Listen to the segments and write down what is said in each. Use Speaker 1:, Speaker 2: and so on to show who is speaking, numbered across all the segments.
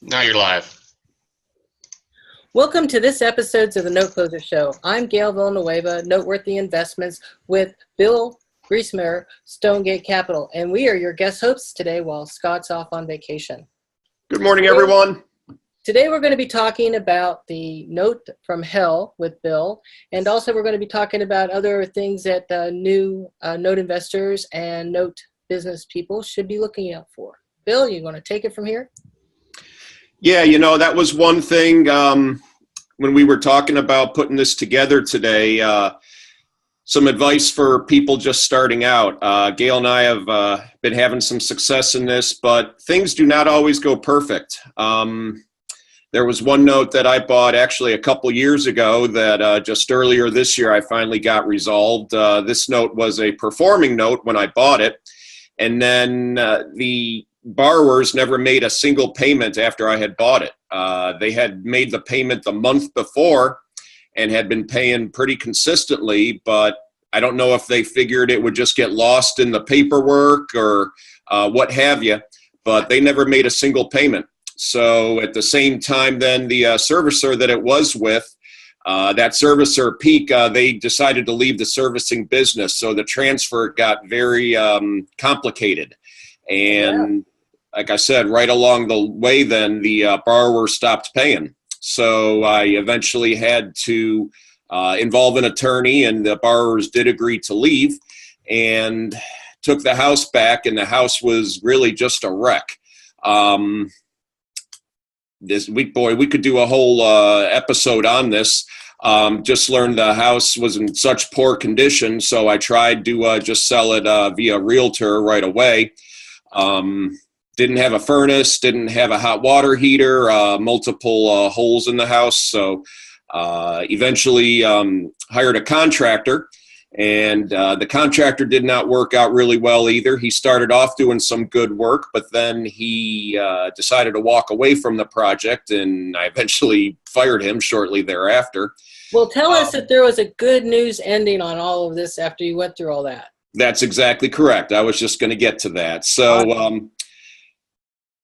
Speaker 1: Now you're live.
Speaker 2: Welcome to this episode of the Note Closer Show. I'm Gail Villanueva, Noteworthy Investments with Bill Griesmer, Stonegate Capital, and we are your guest hosts today while Scott's off on vacation.
Speaker 3: Good morning, everyone.
Speaker 2: Today we're going to be talking about the note from hell with Bill, and also we're going to be talking about other things that new note investors and note business people should be looking out for. Bill, you want to take it from here?
Speaker 3: Yeah, that was one thing when we were talking about putting this together today, some advice for people just starting out. Gail and I have been having some success in this, but things do not always go perfect. There was one note that I bought actually a couple years ago that just earlier this year I finally got resolved. This note was a performing note when I bought it, and then the borrowers never made a single payment after I had bought it. They had made the payment the month before and had been paying pretty consistently, but I don't know if they figured it would just get lost in the paperwork or what have you, but they never made a single payment. So at the same time, then the servicer that it was with, that servicer, Peak, they decided to leave the servicing business. So the transfer got very complicated. And like I said, right along the way, then the borrower stopped paying. So I eventually had to involve an attorney, and the borrowers did agree to leave and took the house back, and the house was really just a wreck. This week, boy, we could do a whole episode on this. Just learned the house was in such poor condition, so I tried to just sell it via realtor right away. Didn't have a furnace, didn't have a hot water heater, multiple holes in the house. So eventually hired a contractor, and the contractor did not work out really well either. He started off doing some good work, but then he decided to walk away from the project, and I eventually fired him shortly thereafter.
Speaker 2: Well, tell us if there was a good news ending on all of this after you went through all that.
Speaker 3: That's exactly correct. I was just going to get to that. So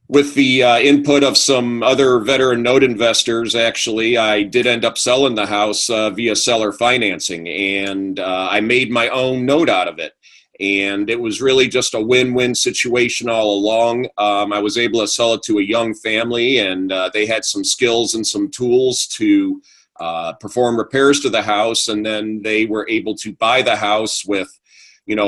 Speaker 3: with the input of some other veteran note investors, actually, I did end up selling the house via seller financing, and I made my own note out of it. And it was really just a win-win situation all along. I was able to sell it to a young family, and they had some skills and some tools to perform repairs to the house, and then they were able to buy the house with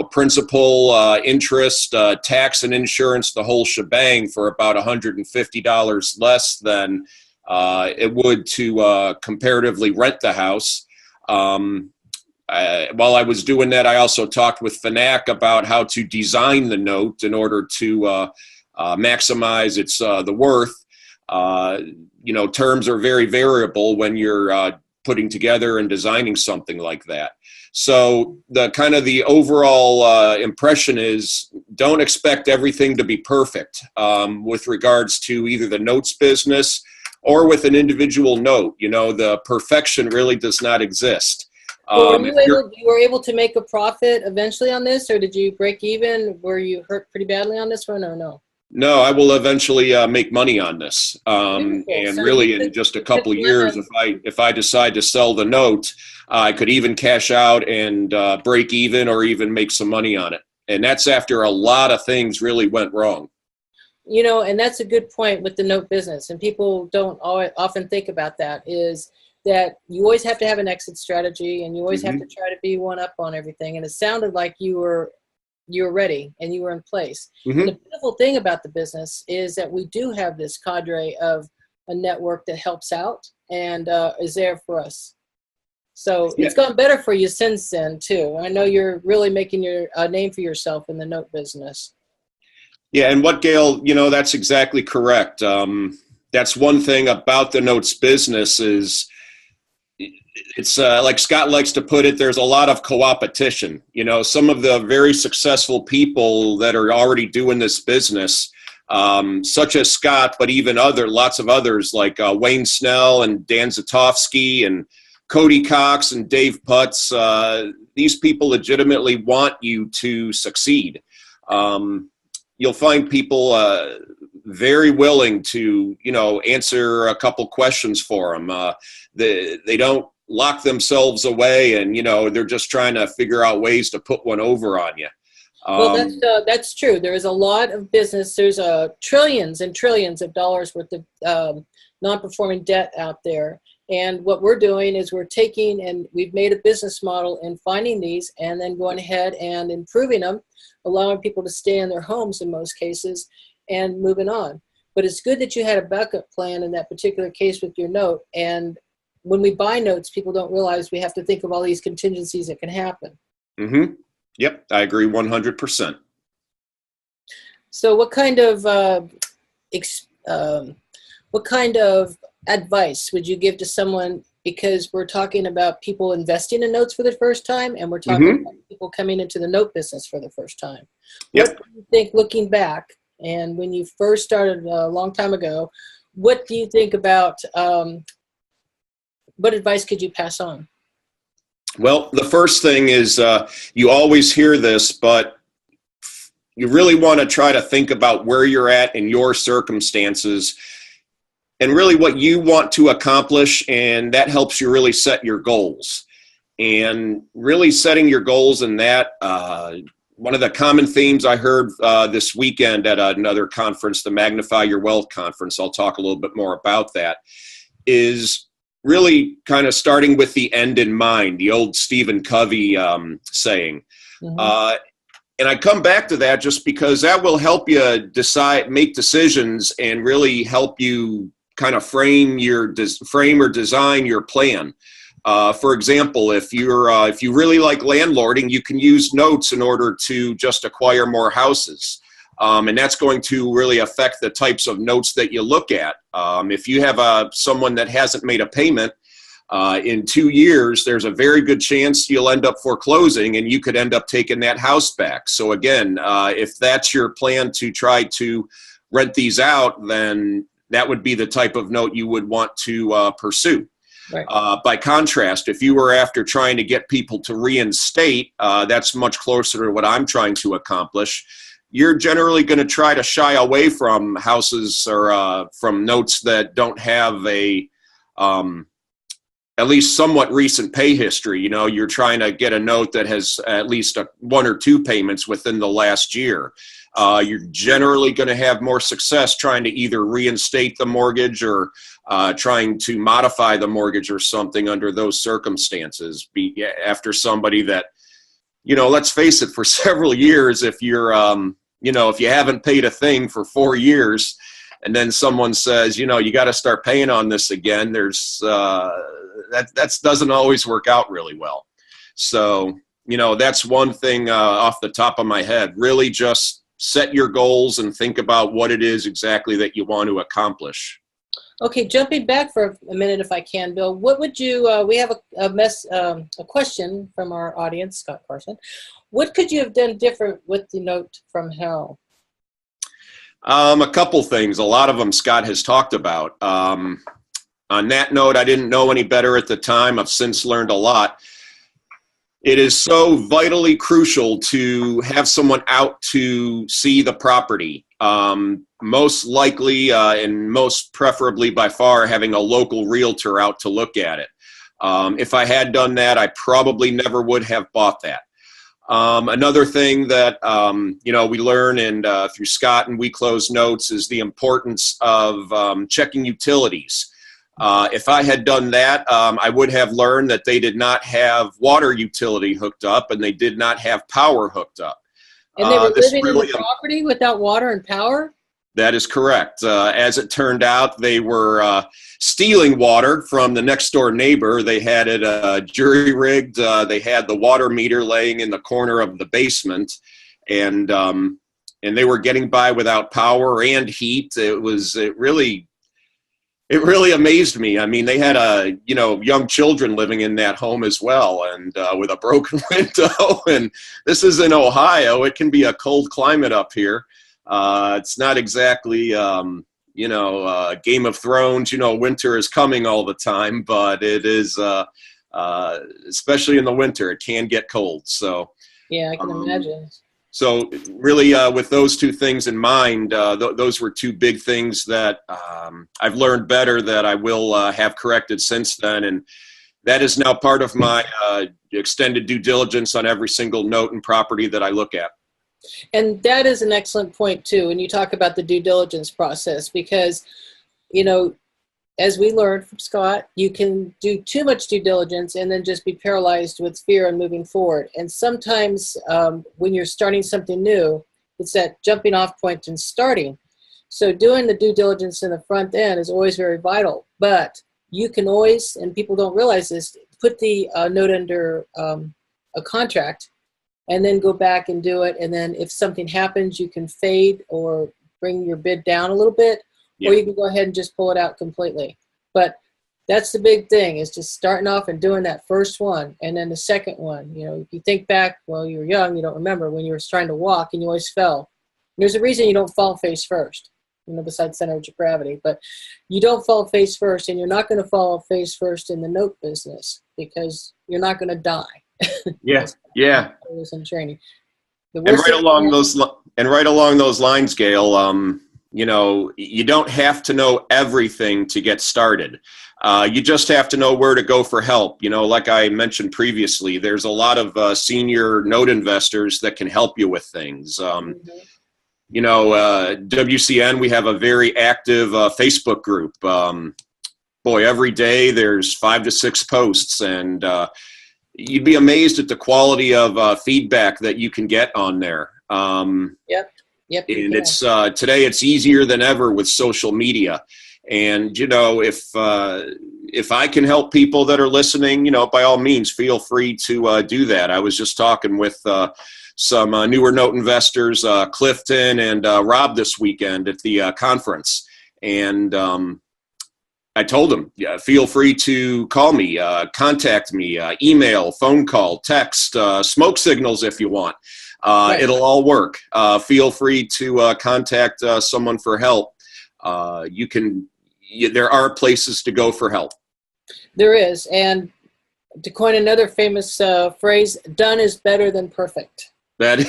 Speaker 3: principal, interest, tax and insurance, the whole shebang for about $150 less than it would to comparatively rent the house. While I was doing that, I also talked with FNAC about how to design the note in order to maximize its the worth. Terms are very variable when you're putting together and designing something like that. So the overall impression is don't expect everything to be perfect with regards to either the notes business or with an individual note. The perfection really does not exist.
Speaker 2: You were able to make a profit eventually on this, or did you break even? Were you hurt pretty badly on this one, or no?
Speaker 3: No, I will eventually make money on this, and so really in just a couple of years, if I decide to sell the note, I could even cash out and break even, or even make some money on it. And that's after a lot of things really went wrong.
Speaker 2: And that's a good point with the note business, and people don't often think about that, is that you always have to have an exit strategy, and you always have to try to be one up on everything. And it sounded like you were ready and you were in place. And the beautiful thing about the business is that we do have this cadre of a network that helps out and is there for us. So it's gone better for you since then too. I know you're really making your name for yourself in the note business.
Speaker 3: Yeah, and what Gail, that's exactly correct. That's one thing about the notes business is it's like Scott likes to put it, there's a lot of co-opetition. Some of the very successful people that are already doing this business, such as Scott, but even lots of others like Wayne Snell and Dan Zatofsky and Cody Cox and Dave Putz, these people legitimately want you to succeed. You'll find people very willing to, answer a couple questions for them. They don't lock themselves away and, they're just trying to figure out ways to put one over on you.
Speaker 2: Well, that's true. There is a lot of business. There's trillions and trillions of dollars worth of non-performing debt out there. And what we're doing is we're taking, and we've made a business model in finding these and then going ahead and improving them, allowing people to stay in their homes in most cases and moving on. But it's good that you had a backup plan in that particular case with your note. And when we buy notes, people don't realize we have to think of all these contingencies that can happen.
Speaker 3: Mm-hmm. Yep, I agree 100%.
Speaker 2: So what kind of advice would you give to someone, because we're talking about people investing in notes for the first time, and we're talking about people coming into the note business for the first time.
Speaker 3: Yep.
Speaker 2: What do you think, looking back, and when you first started a long time ago, what do you think about, what advice could you pass on?
Speaker 3: Well, the first thing is you always hear this, but you really want to try to think about where you're at in your circumstances and really what you want to accomplish, and that helps you really set your goals. And really setting your goals in that, one of the common themes I heard this weekend at another conference, the Magnify Your Wealth conference, I'll talk a little bit more about that, is really kind of starting with the end in mind, the old Stephen Covey saying. And I come back to that just because that will help you make decisions and really help you kind of frame or design your plan. For example, if you really like landlording, you can use notes in order to just acquire more houses. And that's going to really affect the types of notes that you look at. If you have someone that hasn't made a payment in 2 years, there's a very good chance you'll end up foreclosing and you could end up taking that house back. So again, if that's your plan to try to rent these out, then that would be the type of note you would want to pursue.
Speaker 2: Right.
Speaker 3: By contrast, if you were after trying to get people to reinstate, that's much closer to what I'm trying to accomplish. You're generally going to try to shy away from houses or from notes that don't have a at least somewhat recent pay history. You're trying to get a note that has at least 1 or 2 payments within the last year. You're generally going to have more success trying to either reinstate the mortgage or trying to modify the mortgage or something under those circumstances. After somebody that, let's face it, for several years, if you're, if you haven't paid a thing for 4 years, and then someone says, you got to start paying on this again, there's that doesn't always work out really well. So, that's one thing off the top of my head. Really just set your goals and think about what it is exactly that you want to accomplish.
Speaker 2: Okay, jumping back for a minute, if I can, Bill, what would you, we have a question from our audience, Scott Carson. What could you have done different with the note from hell?
Speaker 3: A couple things. A lot of them Scott has talked about. On that note, I didn't know any better at the time. I've since learned a lot. It is so vitally crucial to have someone out to see the property. Most likely and most preferably by far having a local realtor out to look at it. If I had done that, I probably never would have bought that. Another thing that, we learn and through Scott and We Close Notes is the importance of checking utilities. If I had done that, I would have learned that they did not have water utility hooked up and they did not have power hooked up.
Speaker 2: And they were living in the property without water and power?
Speaker 3: That is correct. As it turned out, they were stealing water from the next door neighbor. They had it jury-rigged. They had the water meter laying in the corner of the basement, and they were getting by without power and heat. It really amazed me. I mean, they had young children living in that home as well, and with a broken window. And this is in Ohio. It can be a cold climate up here. It's not exactly, Game of Thrones, winter is coming all the time, but it is, especially in the winter, it can get cold. So,
Speaker 2: yeah, I can imagine.
Speaker 3: So really, with those two things in mind, those were two big things that I've learned better that I will have corrected since then. And that is now part of my extended due diligence on every single note and property that I look at.
Speaker 2: And that is an excellent point too. And you talk about the due diligence process because, as we learned from Scott, you can do too much due diligence and then just be paralyzed with fear and moving forward. And sometimes when you're starting something new, it's that jumping off point and starting. So doing the due diligence in the front end is always very vital. But you can always, and people don't realize this, put the note under a contract and then go back and do it. And then if something happens, you can fade or bring your bid down a little bit. Or you can go ahead and just pull it out completely. But that's the big thing, is just starting off and doing that first one. And then the second one, if you think back, well, you were young, you don't remember when you were trying to walk and you always fell. There's a reason you don't fall face first, besides center of gravity. But you don't fall face first, and you're not going to fall face first in the note business because you're not going to die.
Speaker 3: Yeah.
Speaker 2: In training.
Speaker 3: And right along those lines, Gail, you don't have to know everything to get started. You just have to know where to go for help. Like I mentioned previously, there's a lot of senior note investors that can help you with things. WCN, we have a very active Facebook group. Every day there's 5 to 6 posts, and you'd be amazed at the quality of feedback that you can get on there.
Speaker 2: Yep.
Speaker 3: And it's today it's easier than ever with social media. And if I can help people that are listening, by all means, feel free to do that. I was just talking with some newer note investors, Clifton and Rob, this weekend at the conference, and I told them, feel free to call me, contact me, email, phone call, text, smoke signals if you want. Right. It'll all work. Feel free to contact someone for help. There are places to go for help. There
Speaker 2: is. And to coin another famous phrase, done is better than perfect.
Speaker 3: That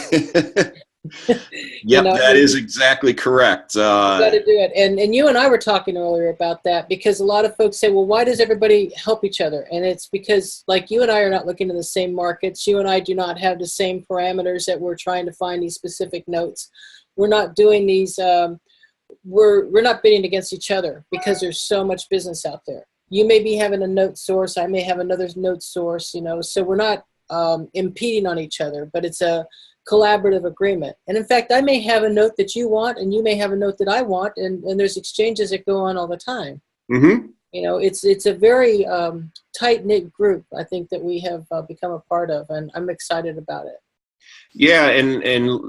Speaker 3: that is exactly correct. You
Speaker 2: got to do it. And you and I were talking earlier about that, because a lot of folks say, well, why does everybody help each other? And it's because, like, you and I are not looking in the same markets. You and I do not have the same parameters that we're trying to find these specific notes. We're not doing these, we're not bidding against each other because there's so much business out there. You may be having a note source, I may have another note source, so we're not impeding on each other, but it's a collaborative agreement. And in fact, I may have a note that you want, and you may have a note that I want, and there's exchanges that go on all the time.
Speaker 3: Mm-hmm.
Speaker 2: It's a very tight-knit group, I think, that we have become a part of, and I'm excited about it.
Speaker 3: Yeah, and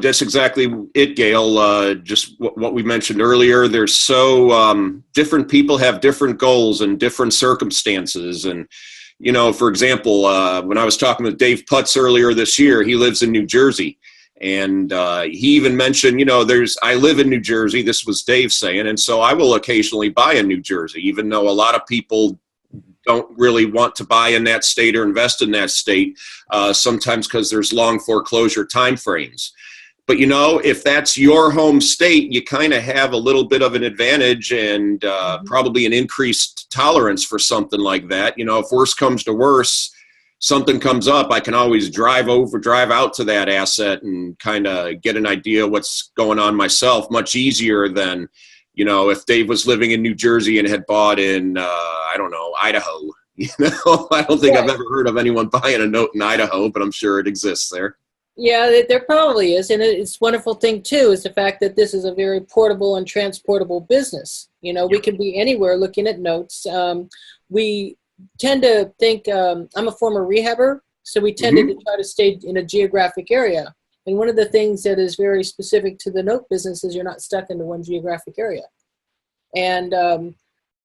Speaker 3: that's exactly it, Gail. Just what we mentioned earlier, there's so different people have different goals and different circumstances. And for example, when I was talking with Dave Putz earlier this year, he lives in New Jersey. And he even mentioned, I live in New Jersey, this was Dave saying, and so I will occasionally buy in New Jersey, even though a lot of people don't really want to buy in that state or invest in that state, sometimes because there's long foreclosure timeframes. But, if that's your home state, you kind of have a little bit of an advantage and probably an increased tolerance for something like that. If worse comes to worse, something comes up, I can always drive out to that asset and kind of get an idea what's going on myself, much easier than, if Dave was living in New Jersey and had bought in, Idaho. I don't think I've ever heard of anyone buying a note in Idaho, but I'm sure it exists there.
Speaker 2: Yeah, there probably is. And it's a wonderful thing, too, is the fact that this is a very portable and transportable business. We can be anywhere looking at notes. We tend to think, I'm a former rehabber, so we tended to try to stay in a geographic area. And one of the things that is very specific to the note business is you're not stuck into one geographic area. And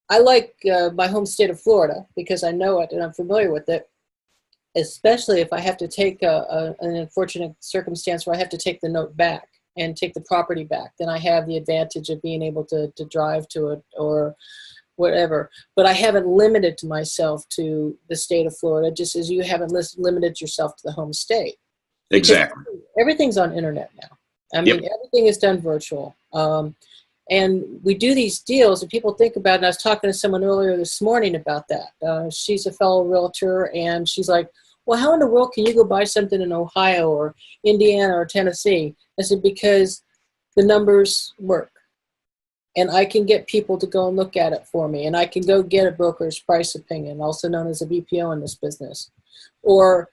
Speaker 2: I like my home state of Florida because I know it and I'm familiar with it, especially if I have to take an unfortunate circumstance where I have to take the note back and take the property back. Then I have the advantage of being able to drive to it or whatever. But I haven't limited myself to the state of Florida, just as you haven't limited yourself to the home state.
Speaker 3: Exactly.
Speaker 2: everything's on internet now. I mean, everything is done virtual. And we do these deals, and people think about it. And I was talking to someone earlier this morning about that. She's a fellow realtor, and she's like, well, how in the world can you go buy something in Ohio or Indiana or Tennessee? I said, because the numbers work. And I can get people to go and look at it for me. And I can go get a broker's price opinion, also known as a BPO in this business. Or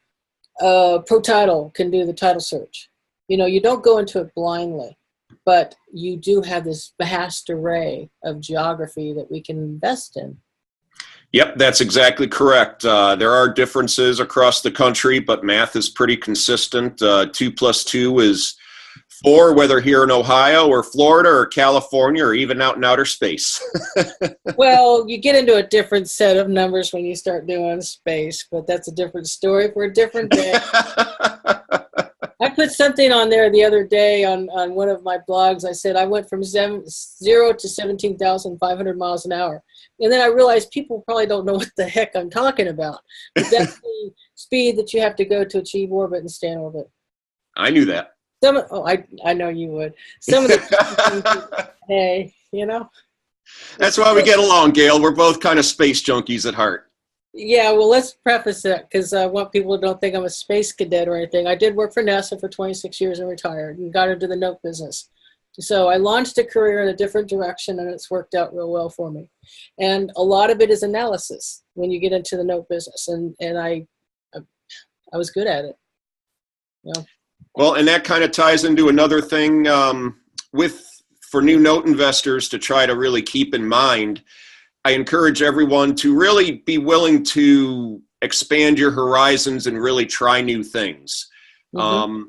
Speaker 2: Pro Title can do the title search. You know, you don't go into it blindly, but you do have this vast array of geography that we can invest in.
Speaker 3: Yep, that's exactly correct. There are differences across the country, but math is pretty consistent. 2 plus 2 is 4, whether here in Ohio or Florida or California or even out in outer space.
Speaker 2: Well, you get into a different set of numbers when you start doing space, but that's a different story for a different day. I put something on there the other day on one of my blogs. I said I went from 0 to 17,500 miles an hour. And then I realized people probably don't know what the heck I'm talking about. But that's the speed that you have to go to achieve orbit and stay in orbit.
Speaker 3: I knew that.
Speaker 2: I know you would. Some of the hey, you know.
Speaker 3: That's why we get along, Gail. We're both kind of space junkies at heart. Yeah,
Speaker 2: well, let's preface that because I want people to don't think I'm a space cadet or anything. I did work for NASA for 26 years and retired and got into the note business. So I launched a career in a different direction, and it's worked out real well for me. And a lot of it is analysis when you get into the note business, and I was good at it. You know?
Speaker 3: Well, and that kind of ties into another thing for new note investors to try to really keep in mind. I encourage everyone to really be willing to expand your horizons and really try new things. Mm-hmm.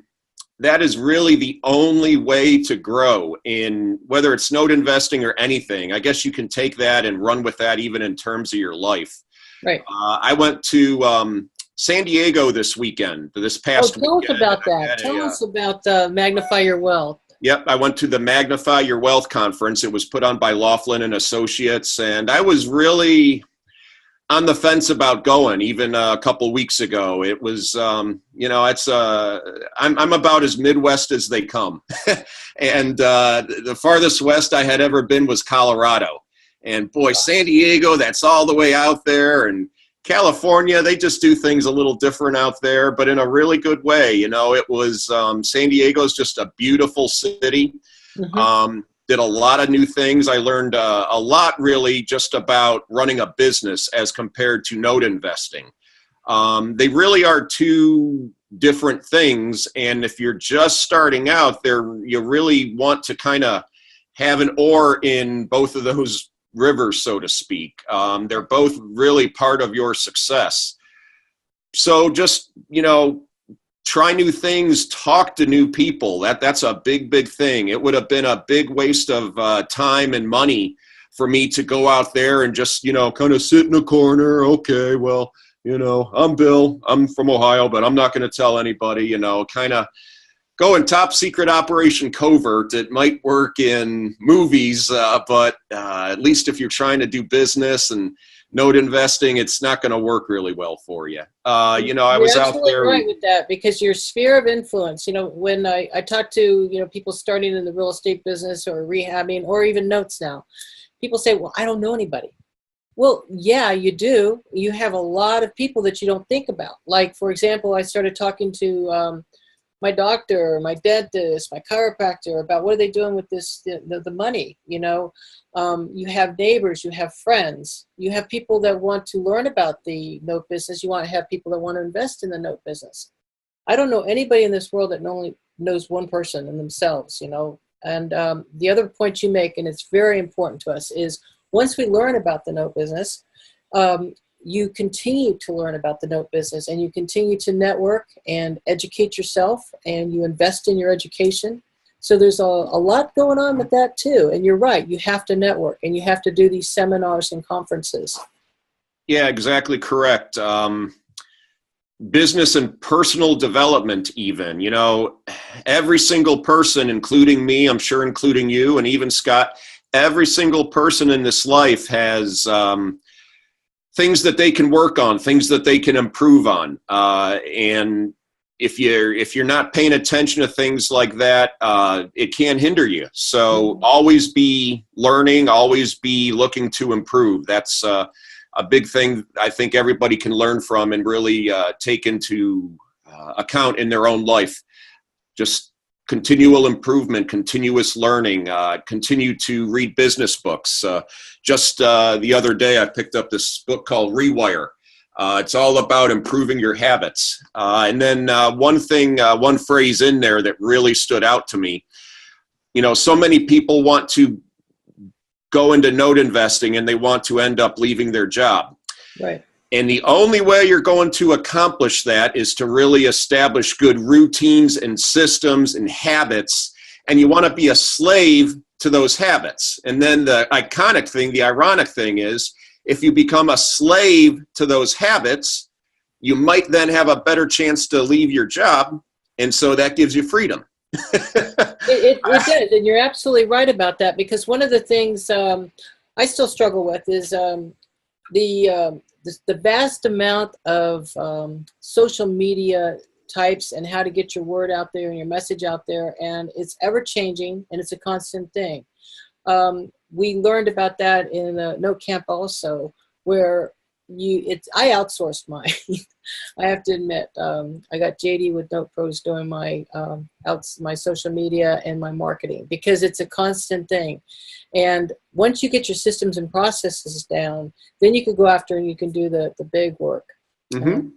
Speaker 3: That is really the only way to grow in whether it's note investing or anything. I guess you can take that and run with that even in terms of your life.
Speaker 2: Right.
Speaker 3: I went to San Diego this weekend, this past weekend.
Speaker 2: Tell us about that. Tell us about Magnify Your Wealth.
Speaker 3: Yep, I went to the Magnify Your Wealth conference. It was put on by Laughlin and Associates, and I was really on the fence about going even a couple weeks ago. It was, it's I'm about as Midwest as they come. And the farthest west I had ever been was Colorado. And boy, San Diego, that's all the way out there. And California, they just do things a little different out there, but in a really good way. You know, it was San Diego's just a beautiful city. Mm-hmm. Did a lot of new things. I learned a lot really just about running a business as compared to note investing. They really are two different things. And if you're just starting out there, you really want to kind of have an oar in both of those rivers, so to speak. They're both really part of your success. So just, try new things, talk to new people. That's a big thing. It would have been a big waste of time and money for me to go out there and just, kind of sit in a corner. Okay, well, I'm Bill. I'm from Ohio, but I'm not going to tell anybody, kind of go in top secret operation covert. It might work in movies, but at least if you're trying to do business and note investing, it's not going to work really well for you. I was out there.
Speaker 2: Right with that, because your sphere of influence, when I talk to, people starting in the real estate business or rehabbing or even notes now, people say, well, I don't know anybody. Well, yeah, you do. You have a lot of people that you don't think about. Like, for example, I started talking to my doctor, my dentist, my chiropractor about what are they doing with this, the money, you have neighbors, you have friends, you have people that want to learn about the note business. You want to have people that want to invest in the note business. I don't know anybody in this world that only knows one person in themselves, and the other point you make, and it's very important to us, is once we learn about the note business, you continue to learn about the note business and you continue to network and educate yourself and you invest in your education. So there's a lot going on with that too. And you're right, you have to network and you have to do these seminars and conferences.
Speaker 3: Yeah, exactly correct. Business and personal development even, every single person, including me, I'm sure including you and even Scott, every single person in this life has things that they can work on, things that they can improve on. And if you're not paying attention to things like that, it can hinder you. So always be learning, always be looking to improve. That's a big thing I think everybody can learn from and really take into account in their own life. Just continual improvement, continuous learning, continue to read business books. Just the other day, I picked up this book called Rewire. It's all about improving your habits. And then one phrase in there that really stood out to me, so many people want to go into note investing and they want to end up leaving their job.
Speaker 2: Right.
Speaker 3: And the only way you're going to accomplish that is to really establish good routines and systems and habits. And you want to be a slave to those habits. And then the ironic thing is, if you become a slave to those habits, you might then have a better chance to leave your job. And so that gives you freedom.
Speaker 2: It does. And you're absolutely right about that, because one of the things I still struggle with is the vast amount of social media types and how to get your word out there and your message out there. And it's ever changing and it's a constant thing. We learned about that in Note Camp also, where I outsourced mine. I have to admit, I got JD with Note Pros doing my social media and my marketing, because it's a constant thing. And once you get your systems and processes down, then you can go after and you can do the big work.
Speaker 3: Mm-hmm.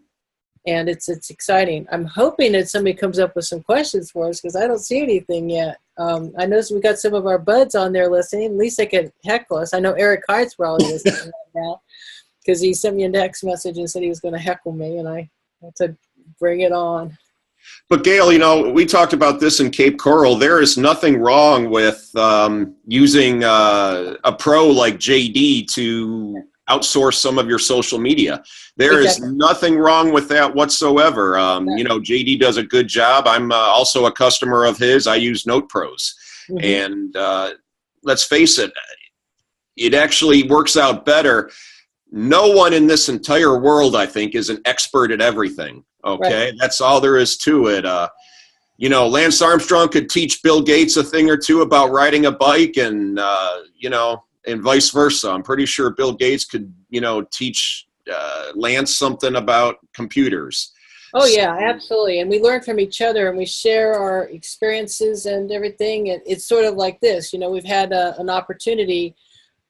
Speaker 2: And it's exciting. I'm hoping that somebody comes up with some questions for us, because I don't see anything yet. I noticed we got some of our buds on there listening. At least they could heckle us. I know Eric Hyde's probably listening right now, because he sent me a text message and said he was going to heckle me, and I had to bring it on.
Speaker 3: But Gail, we talked about this in Cape Coral. There is nothing wrong with using a pro like JD to outsource some of your social media. There Exactly. is nothing wrong with that whatsoever. JD does a good job. I'm also a customer of his. I use Note Pros. Mm-hmm. And let's face it, it actually works out better. No one in this entire world, I think, is an expert at everything. Okay, right. That's all there is to it. Lance Armstrong could teach Bill Gates a thing or two about riding a bike, and and vice versa. I'm pretty sure Bill Gates could, teach Lance something about computers.
Speaker 2: Oh yeah, absolutely. And we learn from each other, and we share our experiences and everything. It's sort of like this. We've had an opportunity.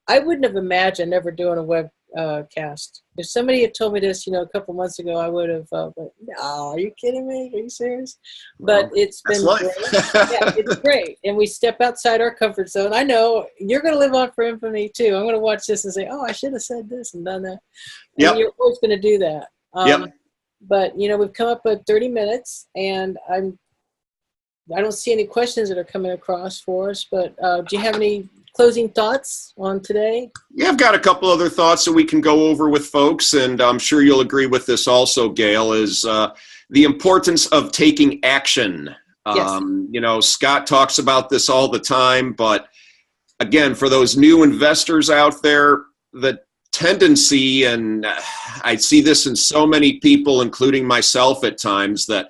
Speaker 2: I wouldn't have imagined ever doing a web cast. If somebody had told me this, a couple months ago, I would have. But no, are you kidding me? Are you serious? But it's been great. Yeah, it's great, and we step outside our comfort zone. I know you're going to live on for infamy too. I'm going to watch this and say, "Oh, I should have said this and done that."
Speaker 3: Yeah,
Speaker 2: you're always going to do that.
Speaker 3: Yep.
Speaker 2: But we've come up with 30 minutes, and I don't see any questions that are coming across for us. But do you have any closing thoughts on today?
Speaker 3: Yeah, I've got a couple other thoughts that we can go over with folks, and I'm sure you'll agree with this also, Gail, is the importance of taking action. Yes. Scott talks about this all the time, but again, for those new investors out there, the tendency, and I see this in so many people, including myself at times, that,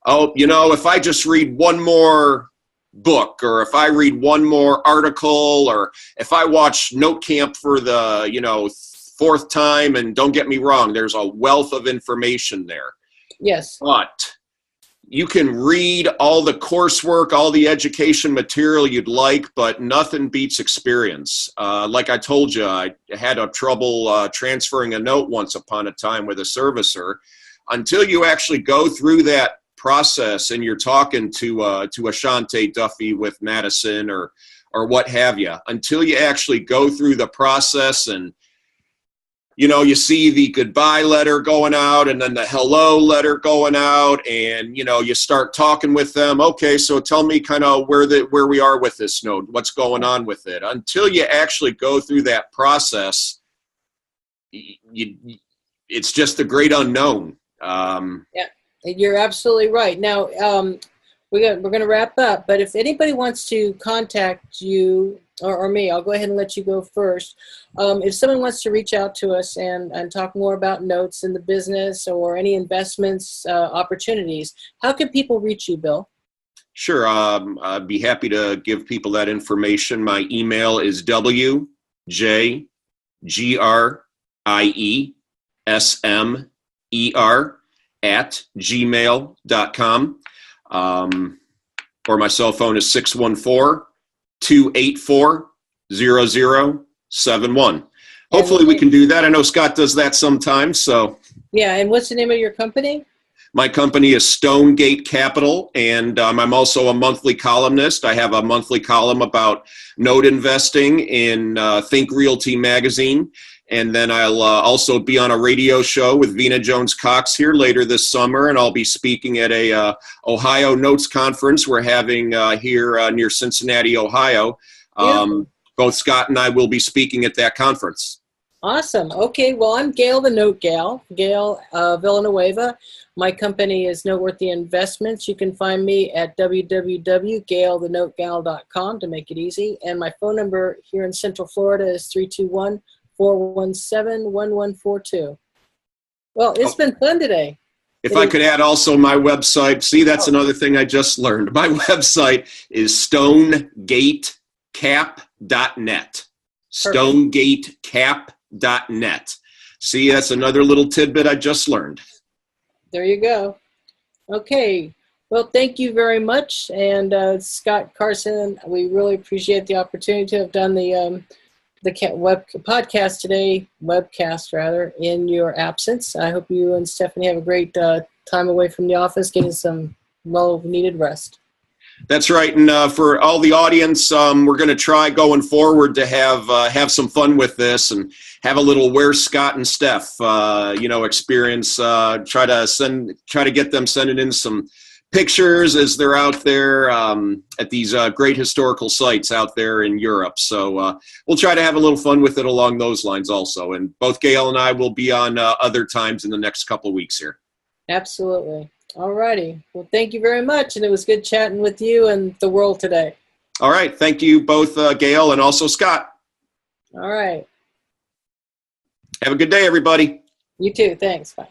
Speaker 3: if I just read one more book, or if I read one more article, or if I watch Note Camp for the, fourth time, and don't get me wrong, there's a wealth of information there.
Speaker 2: Yes.
Speaker 3: But you can read all the coursework, all the education material you'd like, but nothing beats experience. Like I told you, I had trouble transferring a note once upon a time with a servicer. Until you actually go through that process and you're talking to Ashante Duffy with Madison or what have you, until you actually go through the process and you see the goodbye letter going out and then the hello letter going out, and you start talking with them. Okay, so tell me kind of where we are with this note, what's going on with it. Until you actually go through that process, it's just the great unknown.
Speaker 2: Yeah. You're absolutely right. Now, we're going to wrap up, but if anybody wants to contact you or me. I'll go ahead and let you go first. If someone wants to reach out to us and talk more about notes in the business or any investments opportunities, how can people reach you, Bill?
Speaker 3: Sure. I'd be happy to give people that information. My email is wjgriesmer@gmail.com. Or my cell phone is 614-284-0071. Hopefully we can do that. I know Scott does that sometimes. So
Speaker 2: yeah. And what's the name of your company?
Speaker 3: My company is Stonegate Capital, and I'm also a monthly columnist. I have a monthly column about note investing in Think Realty magazine. And then I'll also be on a radio show with Vina Jones-Cox here later this summer, and I'll be speaking at a Ohio Notes conference we're having here near Cincinnati, Ohio. Both Scott and I will be speaking at that conference.
Speaker 2: Awesome. Okay, well, I'm Gail, the Note Gal, Gail Villanueva. My company is Noteworthy Investments. You can find me at www.gailthenotegal.com to make it easy. And my phone number here in Central Florida is 321-417-1142. Well, it's been fun today.
Speaker 3: If I could add also my website. See, that's another thing I just learned. My website is stonegatecap.net. Stonegatecap.net. See, that's another little tidbit I just learned.
Speaker 2: There you go. Okay. Well, thank you very much. And Scott Carson, we really appreciate the opportunity to have done the podcast today, webcast rather, in your absence. I hope you and Stephanie have a great time away from the office, getting some well-needed rest.
Speaker 3: That's right. And for all the audience, we're going to try going forward to have some fun with this and have a little Where's Scott and Steph, experience. Try to get them sending in some pictures as they're out there at these great historical sites out there in Europe. So we'll try to have a little fun with it along those lines also. And both Gail and I will be on other times in the next couple of weeks here.
Speaker 2: Absolutely. All righty. Well, thank you very much. And it was good chatting with you and the world today.
Speaker 3: All right. Thank you both, Gail, and also Scott.
Speaker 2: All right.
Speaker 3: Have a good day, everybody.
Speaker 2: You too. Thanks. Bye.